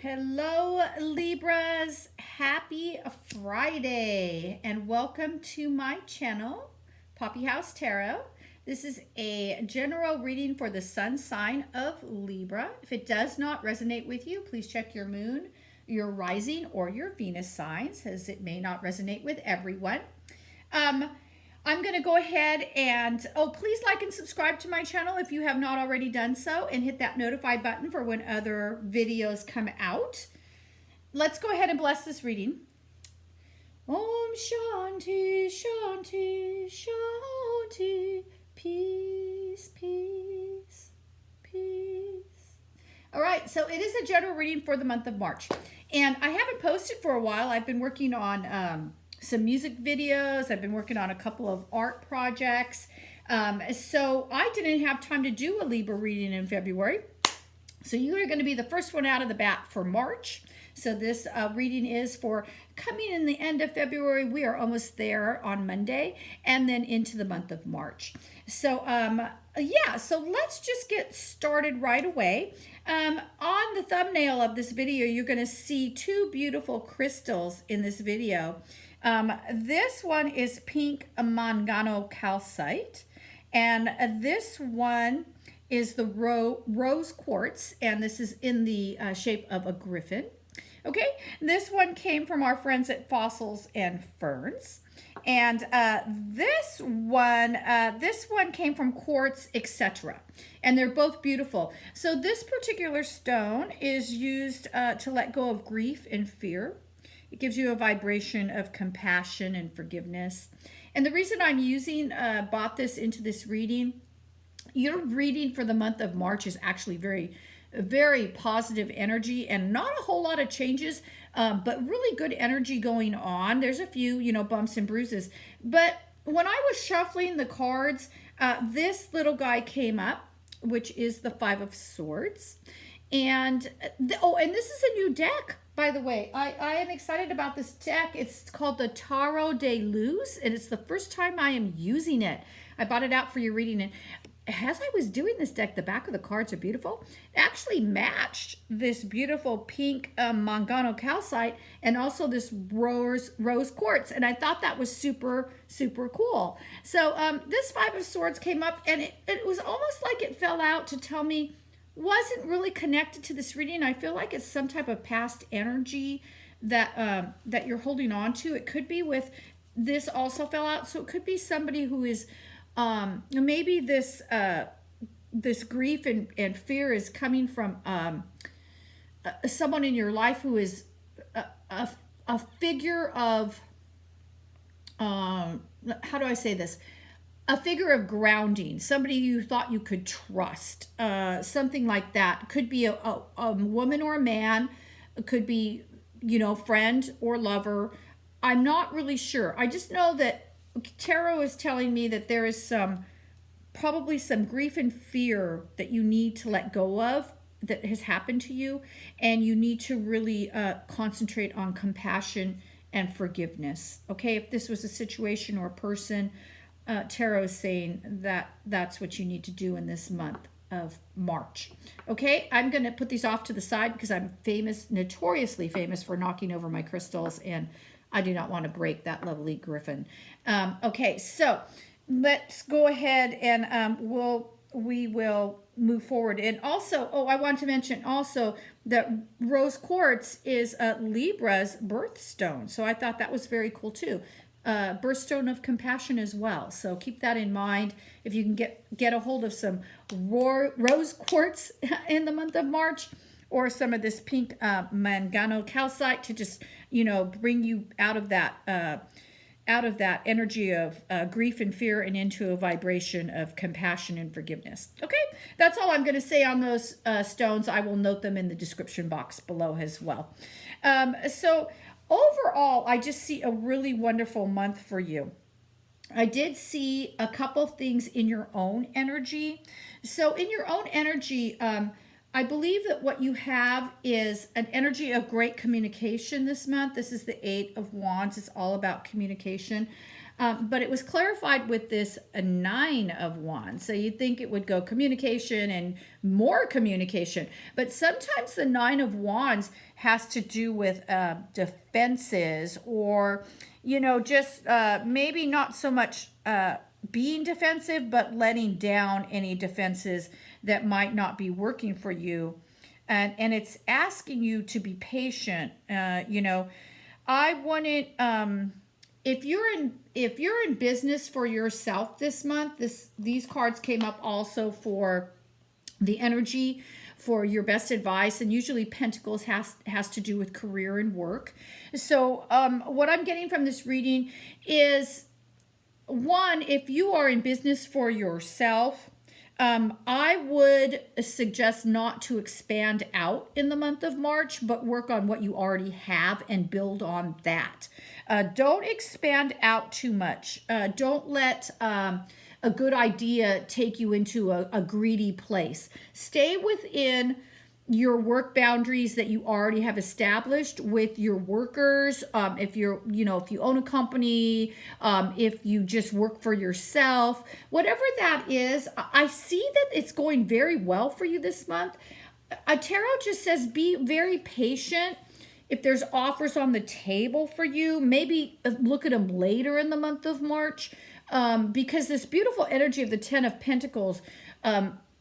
Hello, Libras. Happy Friday and welcome to my channel, Poppy House Tarot. This is a general reading for the sun sign of Libra. If it does not resonate with you, please check your moon, your rising, or your Venus signs, as it may not resonate with everyone. I'm going to go ahead and, please like and subscribe to my channel if you have not already done so, and hit that notify button for when other videos come out. Let's go ahead and bless this reading. Om Shanti, Shanti, Shanti, peace, peace, peace. All right, so it is a general reading for the month of March, and I haven't posted for a while. I've been working on some music videos. I've been working on a couple of art projects. So I didn't have time to do a Libra reading in February. So you are going to be the first one out of the bat for March. So this reading is for coming in the end of February. We are almost there on Monday, and then into the month of March. So yeah, so let's just get started right away. On the thumbnail of this video, you're going to see two beautiful crystals in this video. This one is pink Mangano Calcite, and this one is the rose quartz, and this is in the shape of a griffin. Okay, this one came from our friends at Fossils and Ferns, and this one came from Quartz, etc. And they're both beautiful. So this particular stone is used to let go of grief and fear. It gives you a vibration of compassion and forgiveness. And the reason I'm bought this into this reading, your reading for the month of March is actually very, very positive energy and not a whole lot of changes, but really good energy going on. There's a few, bumps and bruises. But when I was shuffling the cards, this little guy came up, which is the Five of Swords. And, and this is a new deck. By the way, I am excited about this deck. It's called the Tarot de Luz, and it's the first time I am using it. I bought it out for your reading, and as I was doing this deck, the back of the cards are beautiful. It actually matched this beautiful pink Mangano Calcite and also this rose quartz, and I thought that was super, super cool. So this Five of Swords came up, and it was almost like it fell out to tell me wasn't really connected to this reading. I feel like it's some type of past energy that that you're holding on to. It could be with this also fell out, so it could be somebody who is maybe this this grief and fear is coming from someone in your life who is a figure of how do I say this? A figure of grounding, somebody you thought you could trust, something like that. Could be a woman or a man. It could be, friend or lover. I'm not really sure. I just know that tarot is telling me that there is probably some grief and fear that you need to let go of that has happened to you, and you need to really concentrate on compassion and forgiveness. Okay, if this was a situation or a person, tarot is saying that that's what you need to do in this month of March. Okay, I'm going to put these off to the side because I'm notoriously famous for knocking over my crystals, and I do not want to break that lovely Griffin. Okay, so let's go ahead and we will move forward. And also, I want to mention also that rose quartz is Libra's birthstone, so I thought that was very cool too. Birthstone of compassion as well. So keep that in mind. If you can get a hold of some rose quartz in the month of March, or some of this pink Mangano Calcite to just bring you out of that energy of grief and fear and into a vibration of compassion and forgiveness. Okay, that's all I'm going to say on those stones. I will note them in the description box below as well. So overall, I just see a really wonderful month for you. I did see a couple things in your own energy. So in your own energy, I believe that what you have is an energy of great communication this month. This is the Eight of Wands. It's all about communication. But it was clarified with this a 9 of Wands. So you'd think it would go communication and more communication. But sometimes the 9 of Wands has to do with defenses, or, just maybe not so much being defensive, but letting down any defenses that might not be working for you. And it's asking you to be patient. I wanted, if you're in business for yourself this month, these cards came up also for the energy for your best advice, and usually Pentacles has to do with career and work. So what I'm getting from this reading is, one, if you are in business for yourself, I would suggest not to expand out in the month of March, but work on what you already have and build on that. Don't expand out too much. Don't let a good idea take you into a greedy place. Stay within your work boundaries that you already have established with your workers. If you're, if you own a company, if you just work for yourself, whatever that is, I see that it's going very well for you this month. Tarot just says be very patient. If there's offers on the table for you, maybe look at them later in the month of March, because this beautiful energy of the 10 of Pentacles,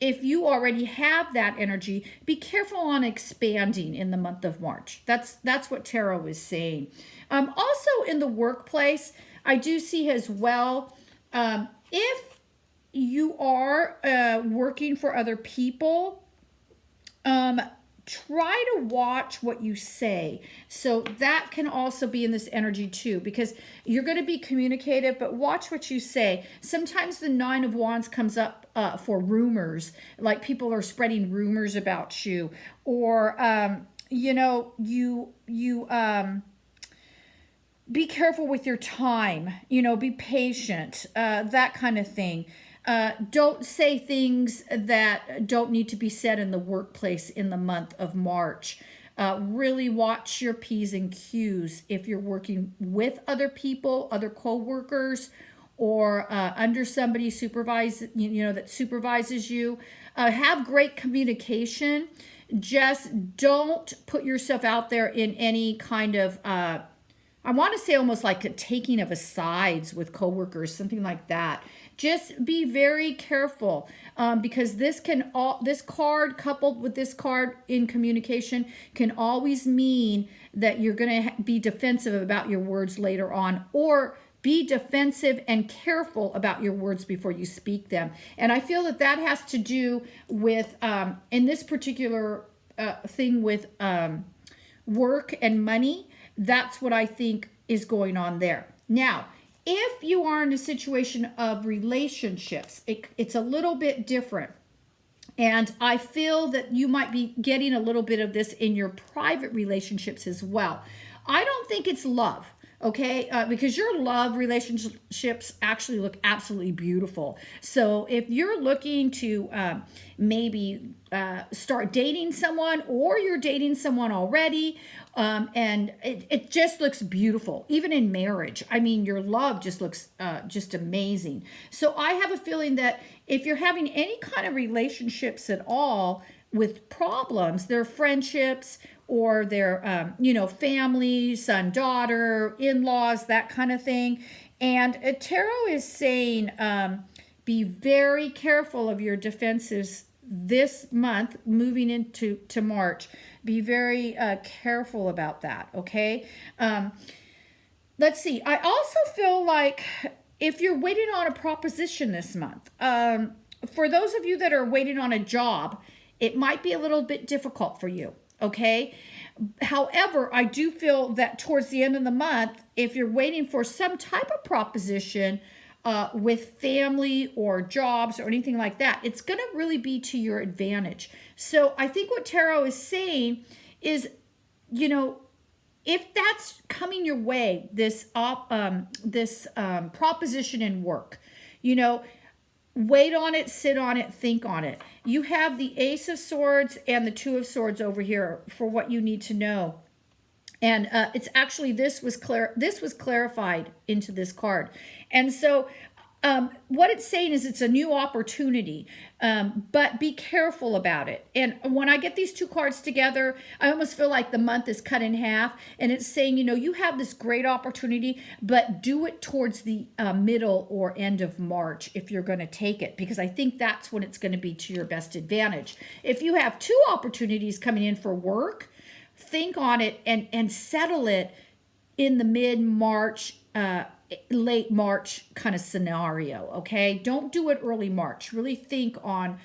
if you already have that energy, be careful on expanding in the month of March. That's what Tarot is saying. Also in the workplace, I do see as well, if you are working for other people, try to watch what you say. So that can also be in this energy too, because you're going to be communicative, but watch what you say. Sometimes the 9 of Wands comes up for rumors, like people are spreading rumors about you, or, be careful with your time, be patient, that kind of thing. Don't say things that don't need to be said in the workplace in the month of March. Really watch your P's and Q's if you're working with other people, other co-workers, or under somebody that supervises you. Have great communication. Just don't put yourself out there in any kind of I want to say almost like a taking of a sides with coworkers, something like that. Just be very careful, because this card coupled with this card in communication can always mean that you're going to be defensive about your words later on, or be defensive and careful about your words before you speak them. And I feel that has to do with, in this particular thing with work and money, that's what I think is going on there. Now, if you are in a situation of relationships, it's a little bit different. And I feel that you might be getting a little bit of this in your private relationships as well. I don't think it's love, okay? Because your love relationships actually look absolutely beautiful. So if you're looking to maybe start dating someone, or you're dating someone already, and it just looks beautiful, even in marriage. I mean, your love just looks just amazing. So I have a feeling that if you're having any kind of relationships at all with problems, their friendships, or their, family, son, daughter, in-laws, that kind of thing. And Tarot is saying, be very careful of your defenses this month, moving into March. Be very careful about that, okay? Let's see. I also feel like if you're waiting on a proposition this month, for those of you that are waiting on a job, it might be a little bit difficult for you, okay? However, I do feel that towards the end of the month, if you're waiting for some type of proposition with family or jobs or anything like that, it's going to really be to your advantage. So I think what Tarot is saying is, if that's coming your way, this proposition in work, wait on it, sit on it, think on it. You have the Ace of Swords and the Two of Swords over here for what you need to know. And it's actually this was clarified into this card. And so what it's saying is it's a new opportunity, but be careful about it. And when I get these two cards together, I almost feel like the month is cut in half, and it's saying, you have this great opportunity, but do it towards the middle or end of March if you're going to take it, because I think that's when it's going to be to your best advantage. If you have two opportunities coming in for work, think on it and settle it in the mid-March, late March kind of scenario, okay? Don't do it early March. Really think on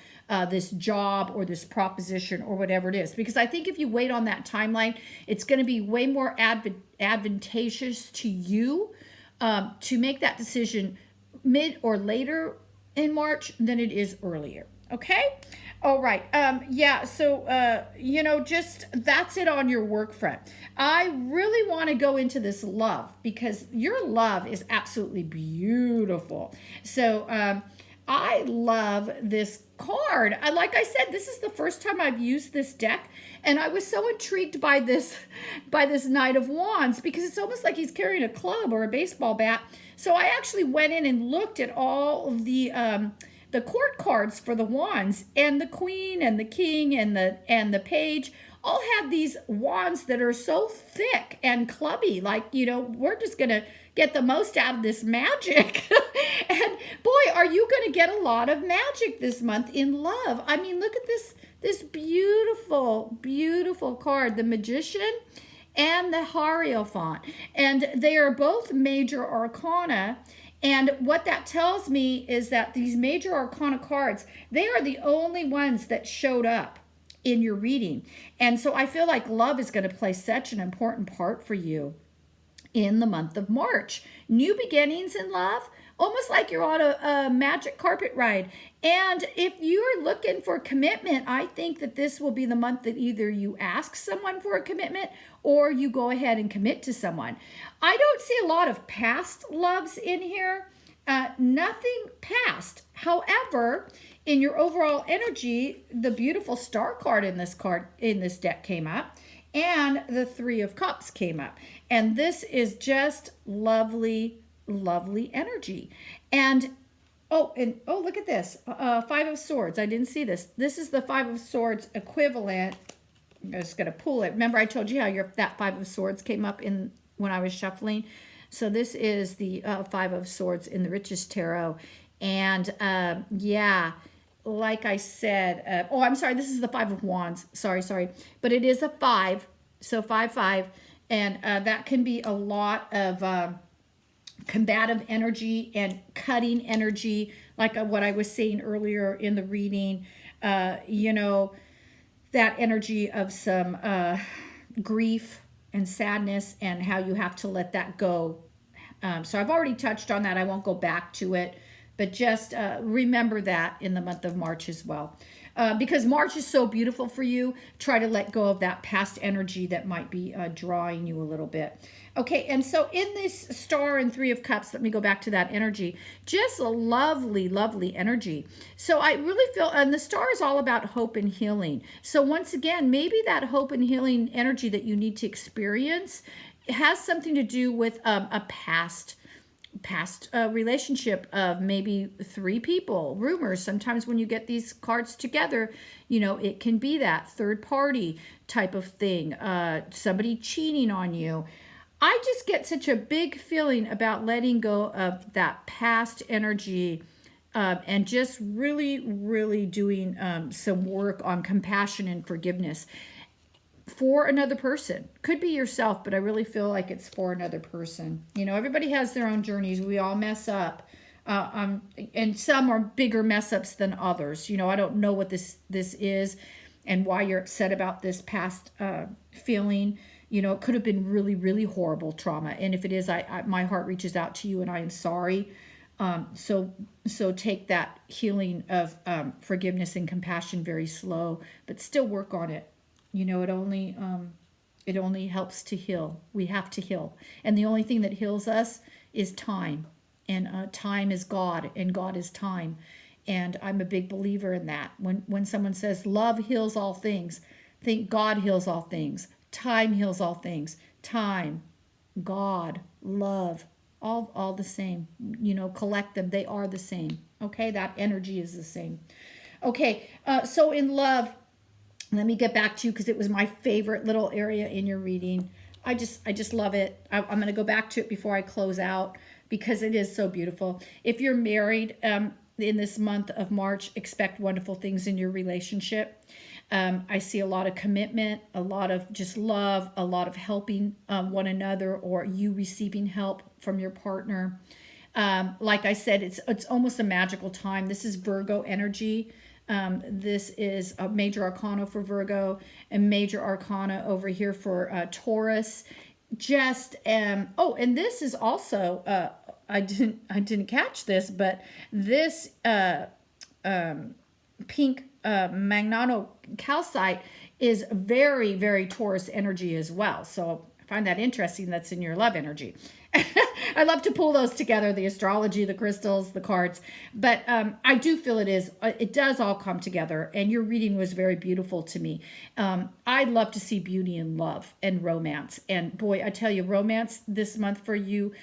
this job or this proposition or whatever it is, because I think if you wait on that timeline, it's going to be way more advantageous to you to make that decision mid or later in March than it is earlier, okay? All right. Yeah. So, just that's it on your work front. I really want to go into this love, because your love is absolutely beautiful. So, I love this card. Like I said, this is the first time I've used this deck, and I was so intrigued by this Knight of Wands, because it's almost like he's carrying a club or a baseball bat. So I actually went in and looked at all of the court cards for the wands, and the queen and the king and the page all have these wands that are so thick and clubby, like, we're just gonna get the most out of this magic. And boy, are you gonna get a lot of magic this month in love. I mean, look at this beautiful, beautiful card, the Magician and the Hierophant, and they are both major arcana. And what that tells me is that these major arcana cards, they are the only ones that showed up in your reading. And so I feel like love is going to play such an important part for you in the month of March. New beginnings in love, almost like you're on a magic carpet ride. And if you're looking for commitment, I think that this will be the month that either you ask someone for a commitment or you go ahead and commit to someone. I don't see a lot of past loves in here. Nothing past. However, in your overall energy, the beautiful star card in this deck came up, and the Three of Cups came up. And this is just lovely, lovely energy. And look at this. Five of Swords. I didn't see this. This is the Five of Swords equivalent. I'm just going to pull it. Remember I told you how that Five of Swords came up when I was shuffling? So this is the Five of Swords in the Riches Tarot. And yeah, like I said, I'm sorry, this is the Five of Wands. Sorry. But it is a 5, so 5. And that can be a lot of combative energy and cutting energy, like what I was saying earlier in the reading. That energy of some grief and sadness, and how you have to let that go. So I've already touched on that. I won't go back to it, but just remember that in the month of March as well. Because March is so beautiful for you, try to let go of that past energy that might be drawing you a little bit. Okay, and so in this Star and Three of Cups, let me go back to that energy. Just a lovely, lovely energy. So I really feel, and the Star is all about hope and healing. So once again, maybe that hope and healing energy that you need to experience has something to do with a past relationship of maybe 3 people. Rumors, sometimes when you get these cards together, it can be that third party type of thing, somebody cheating on you. I just get such a big feeling about letting go of that past energy, and just really, really doing some work on compassion and forgiveness for another person. Could be yourself, but I really feel like it's for another person. Everybody has their own journeys. We all mess up. And some are bigger mess ups than others. I don't know what this is and why you're upset about this past feeling. It could have been really, really horrible trauma. And if it is, my heart reaches out to you, and I am sorry. So take that healing of forgiveness and compassion very slow, but still work on it. It only helps to heal. We have to heal. And the only thing that heals us is time. And time is God, and God is time. And I'm a big believer in that. When someone says love heals all things, think God heals all things. Time heals all things. time, God, love, all the same. Collect them. They are the same. Okay, that energy is the same. Okay, so in love, let me get back to you because it was my favorite little area in your reading. I just love it. I'm going to go back to it before I close out because it is so beautiful. If you're married in this month of March, expect wonderful things in your relationship. I see a lot of commitment, a lot of just love, a lot of helping one another, or you receiving help from your partner. Like I said, it's almost a magical time. This is Virgo energy. This is a major arcana for Virgo and major arcana over here for Taurus. Just oh, and this is also I didn't catch this, but this pink Mangano calcite is very, very Taurus energy as well. So I find that interesting. That's in your love energy. I love to pull those together, the astrology, the crystals, the cards. But I do feel it does all come together. And your reading was very beautiful to me. I love to see beauty and love and romance. And boy, I tell you, romance this month for you,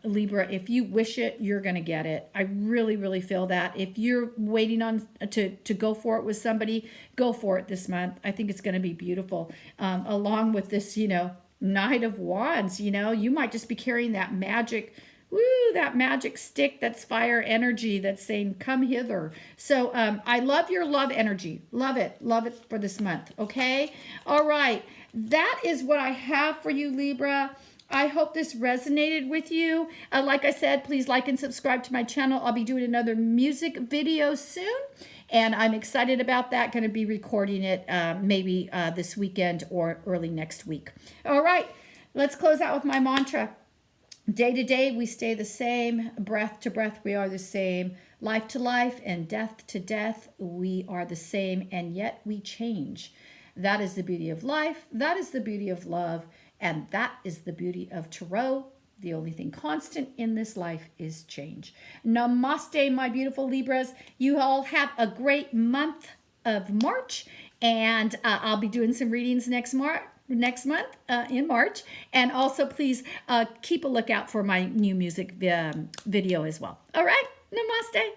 Libra, if you wish it, you're going to get it. I really, really feel that. If you're waiting on to go for it with somebody, go for it this month. I think it's going to be beautiful. Along with this, Knight of Wands, you might just be carrying that magic, that magic stick that's fire energy that's saying, come hither. So I love your love energy. Love it for this month. Okay. All right. That is what I have for you, Libra. I hope this resonated with you. Like I said, please like and subscribe to my channel. I'll be doing another music video soon. And I'm excited about that. Going to be recording it maybe this weekend or early next week. All right, let's close out with my mantra. Day to day, we stay the same. Breath to breath, we are the same. Life to life and death to death, we are the same. And yet we change. That is the beauty of life. That is the beauty of love. And that is the beauty of tarot. The only thing constant in this life is change. Namaste, my beautiful Libras. You all have a great month of March. And I'll be doing some readings next month in March. And also, please keep a lookout for my new music video as well. All right. Namaste.